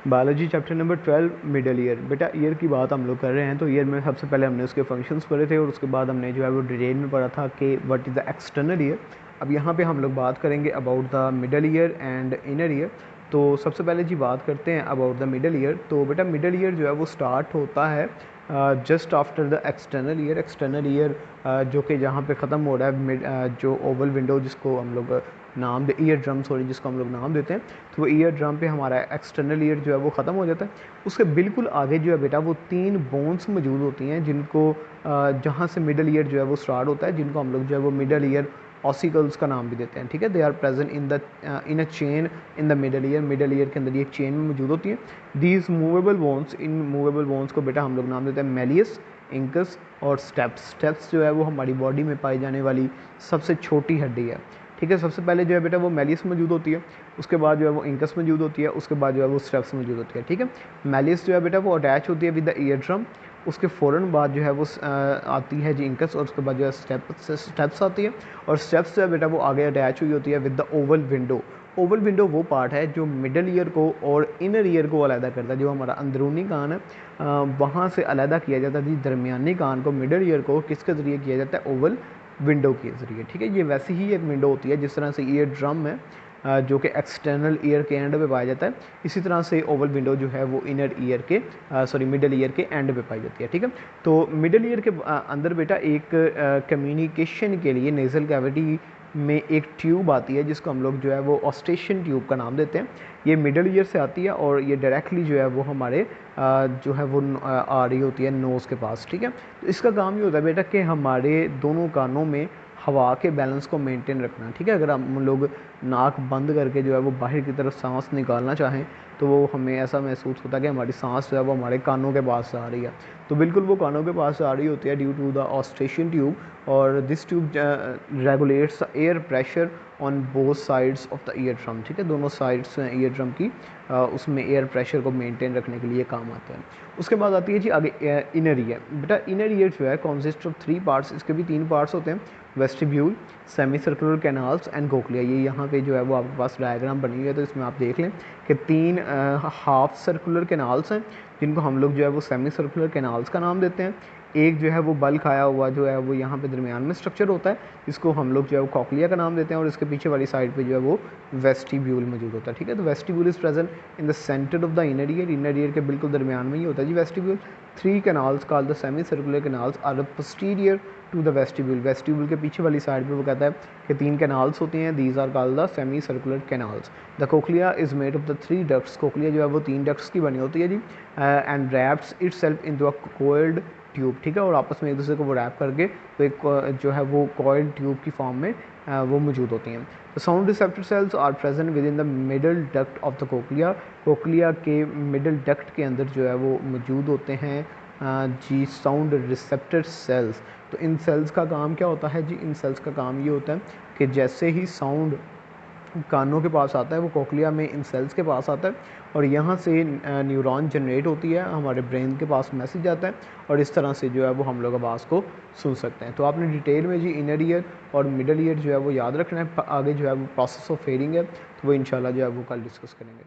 Biology chapter number 12 middle ear. बेटा year की बात हम लोग कर रहे हैं तो ईयर में सबसे पहले हमने उसके फंक्शंस पढ़े थे और उसके बाद हमने जो है वो डिटेल में पढ़ा था कि what is the external ear. अब यहाँ पे हम लोग बात करेंगे about the middle year and inner ear. तो सबसे पहले जी बात करते हैं अबाउट द मिडल ईयर। तो बेटा मिडल ईयर जो है वो स्टार्ट होता है just after the external ear. External ear जो कि जहाँ पे ख़त्म हो रहा है जो ओवल विंडो जिसको हम लोग नाम दे ईयर ड्रम सॉरी जिसको हम लोग नाम देते हैं, तो वो ईयर ड्रम पे हमारा एक्सटर्नल ईयर जो है वो ख़त्म हो जाता है। उसके बिल्कुल आगे जो है बेटा वो 3 बोन्स मौजूद होती हैं जिनको जहाँ से मिडल ईयर जो है वो स्टार्ट होता है, जिनको हम लोग जो है वो मिडल ईयर ऑसिकल्स का नाम भी देते हैं। ठीक है, they are present in a chain in the middle ear. Middle ear के अंदर ये चेन में मौजूद होती हैं। दीज मूवेबल बोन्स, इन मूवेबल बोन्स को बेटा हम लोग नाम देते हैं मेलियस, इंकस और स्टेप्स। स्टेप्स जो है वो हमारी बॉडी में पाई जाने वाली सबसे छोटी हड्डी है। ठीक है, सबसे पहले जो है बेटा वो मेलियस मौजूद होती है, उसके बाद जो है वो इंकस मौजूद होती है, उसके बाद जो है वो स्टेप्स मौजूद होती है। ठीक है, मेलियस जो है बेटा वो अटैच होती है विद द ईयर ड्रम, उसके फ़ौरन बाद जो है वो आती है जी इंकस और उसके बाद जो है स्टेप्स आती है। और स्टेप्स जो है बेटा वो आगे अटैच हुई होती है with the Oval window. Oval window वो पार्ट है जो मिडल ईयर को और इनर ईयर को अलहदा करता है। जो हमारा अंदरूनी कान है वहाँ से अलहदा किया जाता है जी दरमियानी कान को, मिडल ईयर को किसके ज़रिए किया जाता है, ओवल विंडो के ज़रिए। ठीक है, ये वैसी ही एक विंडो होती है जिस तरह से ईयर ड्रम है जो कि एक्सटर्नल ईयर के एंड पे पाया जाता है, इसी तरह से ओवल विंडो जो है वो इनर ईयर के मिडल ईयर के एंड पे पाई जाती है। ठीक है, तो मिडल ईयर के अंदर बेटा एक कम्युनिकेशन के लिए नेज़ल कैविटी में एक ट्यूब आती है जिसको हम लोग जो है वो ऑस्टेशन ट्यूब का नाम देते हैं। ये मिडल ईयर से आती है और ये डायरेक्टली जो है वो हमारे जो है वो आ रही होती है नोज़ के पास। ठीक है, तो इसका काम ये होता है बेटा कि हमारे दोनों कानों में हवा के बैलेंस को मेंटेन रखना। ठीक है, अगर हम लोग नाक बंद करके जो है वो बाहर की तरफ सांस निकालना चाहें तो वो हमें ऐसा महसूस होता है कि हमारी सांस जो है वो हमारे कानों के पास से आ रही है, तो बिल्कुल वो कानों के पास से आ रही होती है ड्यू टू द ऑस्टेशन ट्यूब। और this tube regulates the air pressure on both sides of the ear drum. ठीक है, दोनों साइड्स हैं ईयर ड्रम की, उसमें एयर प्रेशर को मेंटेन रखने के लिए काम आता है। उसके बाद आती है जी आगे इनर ईयर। बेटा इनर ईयर जो है कॉन्सिस्ट ऑफ 3 पार्ट्स, इसके भी 3 पार्ट्स होते हैं, vestibule, semi circular canals and cochlea. ये यहाँ पे जो है वो आपके पास डायग्राम बनी हुई है, तो इसमें आप देख लें कि 3 हाफ सर्कुलर कैनाल्स हैं जिनको हम लोग जो है वो सेमी सर्कुलर कैनाल्स का नाम देते हैं। एक जो है वो बल्क आया हुआ जो है वो यहाँ पे दरमियान में स्ट्रक्चर होता है, इसको हम लोग जो है वो कॉक्लिया का नाम देते हैं, और इसके पीछे वाली साइड पे जो है वो वेस्टिब्यूल मौजूद होता है। ठीक है, तो vestibule is present in the centre of the inner ear. Inner ear के बिल्कुल दरमियान में ही होता है जी vestibule. 3 canals called the semi circular canals are posterior to the vestibule. Vestibule के पीछे वाली साइड पे वो कहता है कि 3 कैनाल्स होती हैं, these are called the semi circular canals. The cochlea is made of the 3 ducts. Cochlea जो है वो 3 डक्ट्स की बनी होती है जी, and wraps itself into a coiled tube. ठीक है, और आपस में एक दूसरे को वो रैप करके तो एक जो है वो कॉइल्ड ट्यूब की फॉर्म में वो मौजूद होती हैं। तो sound receptor cells are present within the middle duct of the cochlea. Cochlea के मिडल डक्ट के अंदर जो है वो मौजूद होते हैं जी साउंड रिसेप्टर सेल्स। तो इन सेल्स का काम क्या होता है जी, इन सेल्स का काम ये होता है कि जैसे ही साउंड कानों के पास आता है वो कोक्लिया में इन सेल्स के पास आता है और यहाँ से न्यूरॉन जनरेट होती है, हमारे ब्रेन के पास मैसेज आता है और इस तरह से जो है वो हम लोग आवाज़ को सुन सकते हैं। तो आपने डिटेल में जी इनर ईयर और मिडल ईयर जो है वो याद रखना है। आगे जो है वो प्रोसेस ऑफ हेयरिंग है, तो वो इंशाल्लाह जो है वो कल डिस्कस करेंगे।